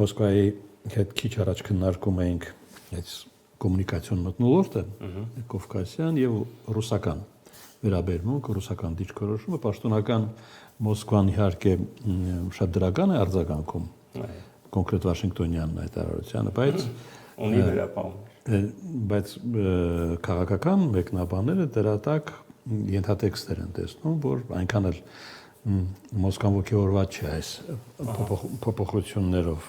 Մոսկվայի հետ քիչ առաջ քննարկում էինք այս կոմունիկացիոն մթնոլորտը, կովկասյան եւ ռուսական վերաբերմունք, ռուսական դիրքորոշումը, պաշտոնական Մոսկվան իհարկե շատ դրական է արձագանքում կոնկրետ Վաշինգտոնյան հայտարարությանը, բայց ունի վերապահում։ Բայց քաղաքական մեկնաբանները դրա տակ ենթատեքստեր են տեսնում, որ այնքան էլ Մոսկվան ոգևորված չէ այս փոփոխություններով։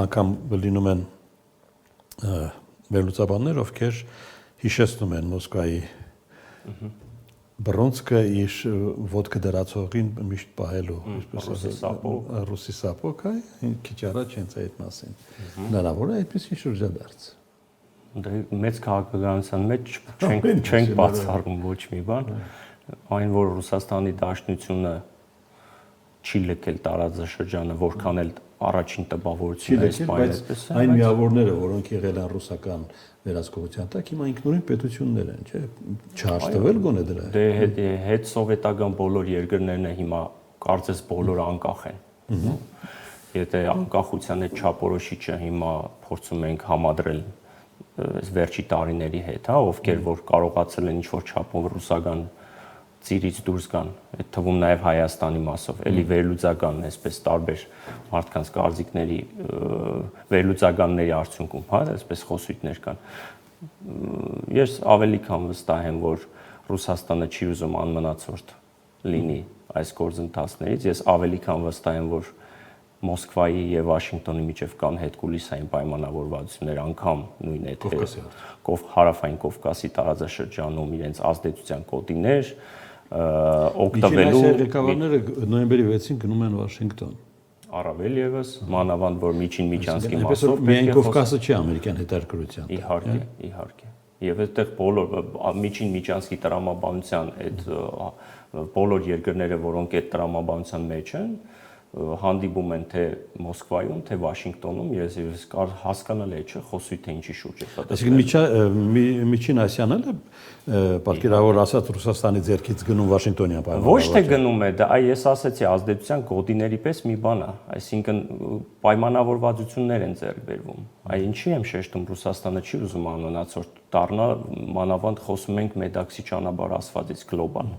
Անգամ լինում են վերլուծաբաններ, ովքեր հիշեցնում են Մոսկվայի բռունցքը իր ոտքը դրացողին միշտ պահելու, ռուսի սապոկը, քիչ առաջ հենց այդ մասին։ Հնարավոր է այդպիսի շրջադարձ։ Մեծ քաղաքականության մեջ չենք բացառում ոչ մի բան, այն որ Ռուսաստանի Դաշնությունը չի լքել տարածաշրջանը, որքան էլ առաջին տպավորությունը սպայել այդպես է, այն միավորները, որոնք եղել են ռուսական վերահսկողության տակ, հիմա ինքնուրույն պետություններ են, չէ՞, չհաշտվել գոնե դրա։ Դե հետ սովետական բոլոր երկրներն հիմա կարծես բոլորը անկախ են։ Եթե անկախության այդ չափորոշիչը հիմա փորձում ենք համադրել այս վերջի տարիների հետ, ովքեր որ կարողացել են ինչ-որ չափով ռուսական ծիրից դուրս գան, այդ թվում նաև Հայաստանի մասով, էլի վերլուծական, այսպես տարբեր մարդկանց կարծիքների վերլուծականների արդյունքում, այսպես խոսույթներ կան։ Ես ավելի քան վստահ եմ, որ Ռուսաստանը չի ուզում անմնացորդ լինի այս գործընթացներից, ես ավելի քան վստահ եմ, որ Մոսկվայի եւ Վաշինգտոնի միջև կան հետկուլիսային պայմանավորվածություններ, անգամ նույն այդ հարավային Կովկասի տարածաշրջանում իրենց ազդեցության կոտիներ օգտվելու ղեկավարները նոյեմբերի 6-ին գնում են Վաշինգտոն։ Առավել եւս մանավանդ որ միջին միջանցքի մասով միայն Կովկասը չի ամերիկյան հետաքրքրության։ Իհարկե։ Եվ այդտեղ բոլոր միջին միջանցքի տրամաբանության այդ բոլոր երկրները, որոնք այդ տրամաբանության մեջ են, հանդիպում են թե Մոսկվայում, թե Վաշինգտոնում, ես հասկանալ է, չէ, խոսույթը ինչի շուրջ է պատասխանում։ Այսինքն Միջին Ասիան էլ պատկերավոր ասած Ռուսաստանի ձեռքից գնում Վաշինգտոնյան պայմանավորվածություն։ Ոչ թե գնում է, դա ես ասացի ազդեցության կոդիների պես մի բան է, այսինքն պայմանավորվածություններ են ձեռք բերվում։ Ինչի եմ շեշտում Ռուսաստանը չի ուզում անոնացորդ դառնա, մանավանդ խոսում ենք Մեդաքսի ճանապարհ ասվածից գլոբալ։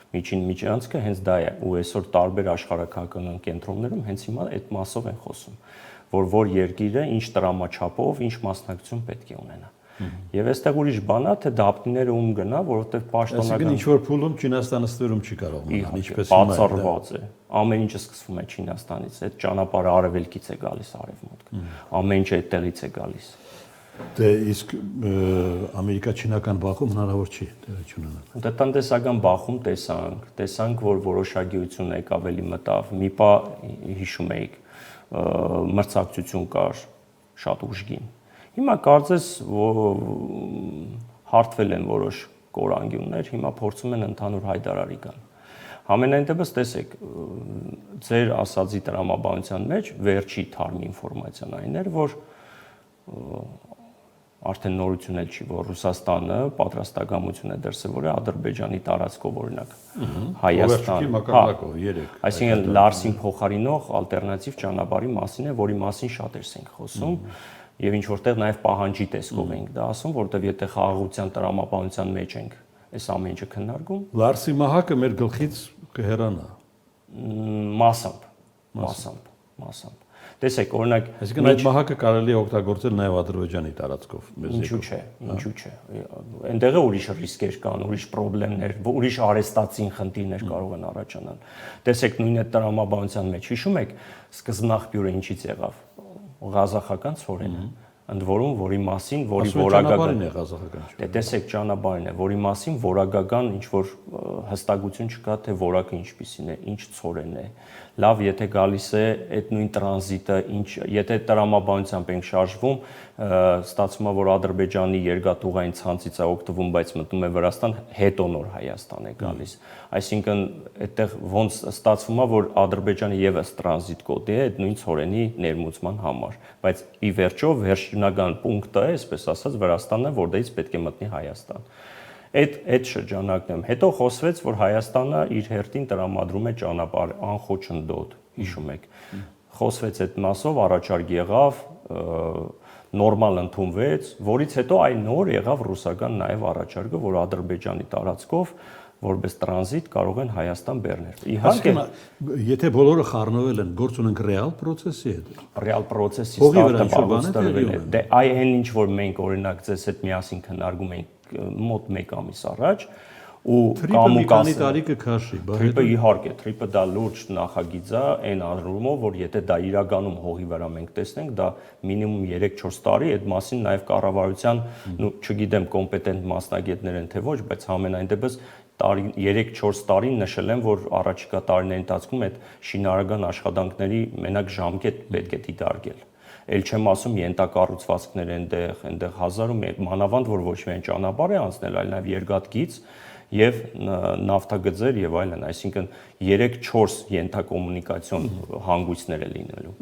Միջին միջանցքը հենց դա է, ու այսօր տարբեր աշխարհակահական կենտրոններում հենց հիմա այդ մասով են խոսում, որ երկիրը ինչ տրամաչափով, ինչ մասնակցություն պետք է ունենա։ Եվ այստեղ ուրիշ բան է, թե դափնիները ում գնա, որովհետև պաշտոնական Այսինքն ինչ որ փուլում Չինաստանը ստվերում չի կարող մնալ, ինչպես բացառված է։ Ամեն ինչը սկսվում է Չինաստանից, այդ ճանապարհը արևելքից է գալիս արևմուտք։ Ամեն ինչ այդտեղից է գալիս։ Դե իսկ ամերիկա-չինական բախում հնարավոր չի տեղի ունենալ։ Դե տնտեսական բախում տեսանք, որ որոշակիություն եկավ էլի մտավ։ Մի պա հիշում եք, մրցակցություն կար շատ ուժգին։ Հիմա կարծես հարթվել են որոշ կորանգյուններ, հիմա փորձում են ընդհանուր հայտարարի գան։ Համենայն դեպս տեսեք, ձեր ասածի տրամաբանության մեջ վերջի թարմ ինֆորմացիան այն էր, որ արդեն նորություն էլ չի, որ Ռուսաստանը պատրաստակամություն է դրսևորել Ադրբեջանի տարածքով օրինակ Հայաստան, այսինքն Լարսին փոխարինող ալտերնատիվ ճանապարհի մասին է, որի մասին շատ ենք խոսում, եւ ինչ որտեղ նաեւ պահանջի տեսքով ենք դա ասում, որտեղ եթե խաղաղության տրամաբանության մեջ ենք, այս ամեն ինչը քննարկում, Լարսի մահակը մեր գլխից կհեռանա մասամբ Տեսեք, օրինակ, այսինքն այդ մահակը կարելի է օգտագործել նաև Ադրբեջանի տարածքով, ինչու՞ չէ։ Այնտեղ ուրիշ ռիսկեր կան, ուրիշ խնդիրներ, ուրիշ արեստացին խնդիրներ կարող են առաջանալ։ Տեսեք, նույն այդ տրամաբանության մեջ հիշում եք, սկզբնաղբյուրը ինչից եղավ։ Ղազախական ցորենը, ընդ որում, որի մասին, որի որակական է ղազախական։ Դե տեսեք, ճանապարհին է, որի մասին որակական ինչ որ հստակություն չկա, թե որակը ինչպիսին է, ինչ ցորեն է։ Լավ, եթե գալիս է այդ նույն տրանզիտը, եթե տրամաբանությամբ ենք շարժվում, ստացվում է, որ Ադրբեջանի երկաթուղային ցանցից է օգտվում, բայց մտնում է Վրաստան, հետո նոր Հայաստան է գալիս։ Այսինքն այդտեղ ոնց ստացվում է, որ Ադրբեջանը եւս տրանզիտ կոդ է այդ նույն ցորենի ներմուծման համար, բայց ի վերջո վերջնական պունկտը է, այսպես ասած, Վրաստանն է, որտեղից պետք է մտնի Հայաստան։ Այդ շրջանակներում հետո խոսվեց, որ Հայաստանը իր հերթին տրամադրում է ճանապարհ անխոչնդոտ, հիշում եք։ խոսվեց այդ մասով, առաջարկ եղավ, նորմալ ընդունվեց, որից հետո այ նոր եղավ ռուսական նաև առաջարկը, որ Ադրբեջանի տարածքով որպես տրանզիտ կարող են Հայաստան բեռնել։ Իհարկե, եթե բոլորը խառնվել են, գործ ունենք ռեալ process-ի հետ։ Ռեալ process-ի ստարտը տրվել է։ Դե այ այն ինչ որ մենք օրինակ ձեզ հետ միասին քննարկում ենք մոտ 1 ամիս առաջ, ու կամուկանի տարի կքաշի, Թրիպը իհարկե, թրիպը դա լուրջ նախագիծ է, այն առումով, որ եթե դա իրականում հողի վրա մենք տեսնենք, դա մինիմում 3-4 տարի, այդ մասին նաև կառավարության, չգիտեմ կոմպետենտ մասնագետներ են թե ոչ, բայց համենայն դեպս 3-4 տարի նշել են, որ առաջիկա տարիների ընթացքում այդ շինարարական աշխատանքների մենակ ժամկետ պետք է դիտարկել։ Էլ չեմ ասում ենթակառուցվածքներ այնտեղ հազար ու մանավանդ որ ոչ միայն ճանապարհ է անցնել, այլ նաև երկաթգիծ եւ նավթագծեր եւ այլն, այսինքն 3-4 ենթակոմունիկացիոն հանգույցներ է լինելու։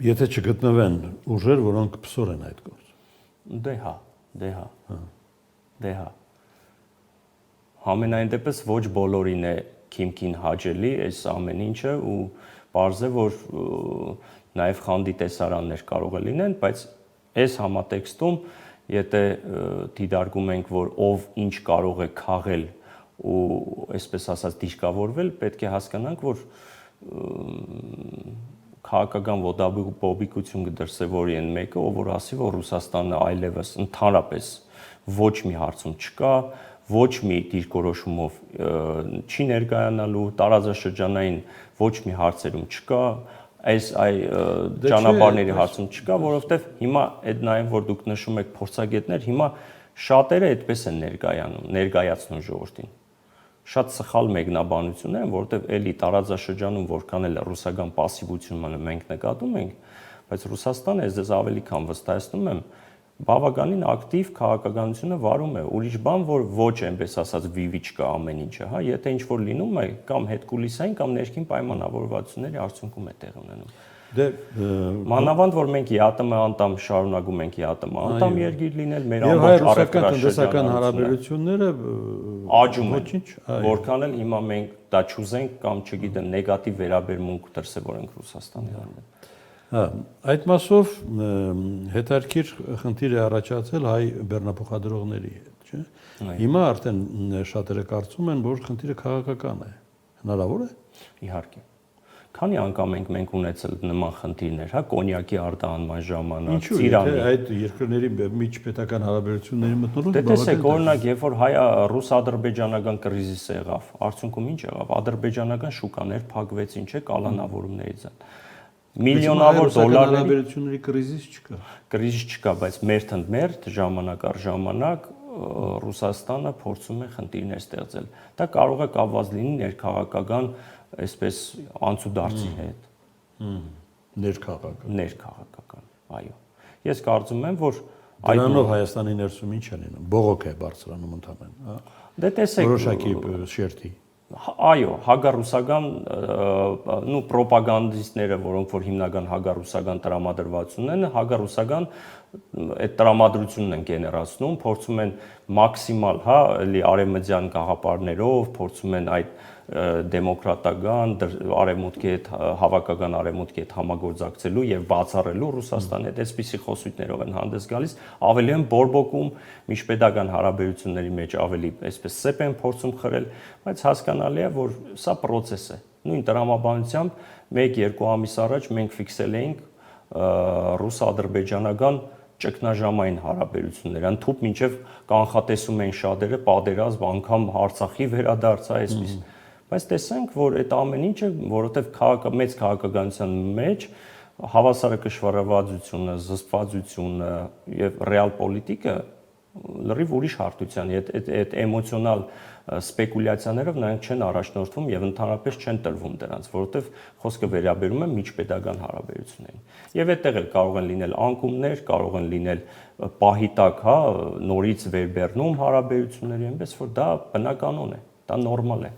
Եթե չգտնվեն ուժեր, որոնք փսոր են այդ գործը։ Դե հա։ Համենայն դեպս ոչ բոլորին է քիմքին հաճելի այս ամեն ինչը ու պարզ է որ նաև խանդի տեսարաններ կարող է լինեն, բայց այս համատեքստում եթե դիտարկում ենք որ ով ինչ կարող է քաղել ու այսպես ասած դիրքավորվել, պետք է հասկանանք որ քաղաքական ոտաբոբիկություն կդրսևորի այն մեկը, ով որ ասի որ Ռուսաստանը այլևս ընդհանրապես ոչ մի հարցում չկա, ոչ մի դիրքորոշումով չի ներկայանալու, տարածաշրջանային ոչ մի հարցերում չկա, այս ճանապարհների հարցում չկա, որովհետև հիմա այդ նաև որ դուք նշում եք փորձագետներ, հիմա շատերը այդպես են ներկայացնում ժողովրդին։ Շատ սխալ մեկնաբանություններ են, որովհետև էլի տարածաշրջանում որքան էլ ռուսական пассивությունը մենք նկատում ենք, բայց Ռուսաստանը ես ավելի քան վստահեցնում եմ բավականին ակտիվ քաղաքականությունը վարում է, ուրիշ բան որ ոչ այնպես ասած վիվի չկա ամեն ինչը, հա, եթե ինչ որ լինում է կամ հետկուլիսային կամ ներքին պայմանավորվածությունների արդյունքում է տեղ ունենում։ Դե մանավանդ որ մենք ԵԱՏՄ անդամ շարունակում ենք ԵԱՏՄ անդամ երկիր լինել, մեր ամբողջ առևտրաշրջանային հարաբերությունները աճում են, որքան էլ հիմա մենք դա չուզենք կամ չգիտեմ նեգատիվ վերաբերմունք դրսևորենք Ռուսաստանի առջև։ Այդ մասով հետարքիր խնդիր է առաջացել հայ բեռնափոխադրողների հետ, չէ՞։ Հիմա արդեն շատերը կարծում են, որ խնդիրը քաղաքական է։ Հնարավոր է։ Իհարկե։ Քանի անգամ մենք ունեցել նման խնդիրներ, հա, կոնյակի արտահանման ժամանակ, Ծիրանի։ Այդ երկրների միջպետական հարաբերությունների մթնոլորտը Դե տեսեք, օրինակ, երբ որ հայ-ռուս-ադրբեջանական կրիզիսը եղավ, արդյունքում ինչ եղավ։ Ադրբեջանական շուկաներ փակվեցին, չէ՞, կալանավորումներից են։ Միլիոնավոր դոլարների հարաբերությունների կրիզիս չկա։ Կրիզ չկա, բայց մերթ ժամանակ առ ժամանակ Ռուսաստանը փորձում է խնդիրներ ստեղծել։ Դա կարող է կապված լինի ներքաղաքական, այսպես անցուդարձի հետ։ Ներքաղաքական, այո։ Ես կարծում եմ, որ դրանով Հայաստանի ներսում ինչ է լինում։ Բողոք է բարձրանում ընդհանրեն, հա։ Դե տեսեք, որոշակի շերտի։ Այո, հագարուսական պրոպագանդիստները, որոնք որ հիմնական հագարուսական տրամադրվածությունն են, հագարուսական այդ տրամադրությունն են գեներացնում, փորձում են մաքսիմալ, հա, էլի արևմտյան գաղափարներով, փորձում են այդ դեմոկրատական արևմուտքի հետ հավաքական արևմուտքի հետ համագործակցելու եւ բացառելու Ռուսաստանի հետ այսպիսի խոսույթներով են հանդես գալիս, ավելի են բորբոքում, միջպետական հարաբերությունների մեջ ավելի այսպես սեփ են փորձում խրել, բայց հասկանալի է, որ սա process է։ Նույն տրամաբանությամբ 1-2 ամիս առաջ մենք ֆիքսել էինք ռուս-ադրբեջանական ճգնաժամային հարաբերություններ, ընդհուպ մինչև կանխատեսում էին շատերը պատերազմ, անգամ Արցախի վերադարձ, այսպես։ Բայց տեսանք, որ այդ ամեն ինչը, որովհետև մեծ քաղաքականության մեջ հավասարակշռվածությունը, զսպվածությունը եւ ռեալ պոլիտիկը լրիվ ուրիշ հարթության, այդ էմոցիոնալ սպեկուլյացիաներով նրանք չեն առաջնորդվում եւ ընդհանրապես չեն տրվում դրանց, որովհետեւ խոսքը վերաբերում է միջպետական հարաբերություններին։ Եվ այդտեղ էլ կարող են լինել անկումներ, կարող են լինել պահի տակ, հա, նորից վերբեռնում հարաբերությունների, այնպես որ դա բնականon է, դա նորմալ է։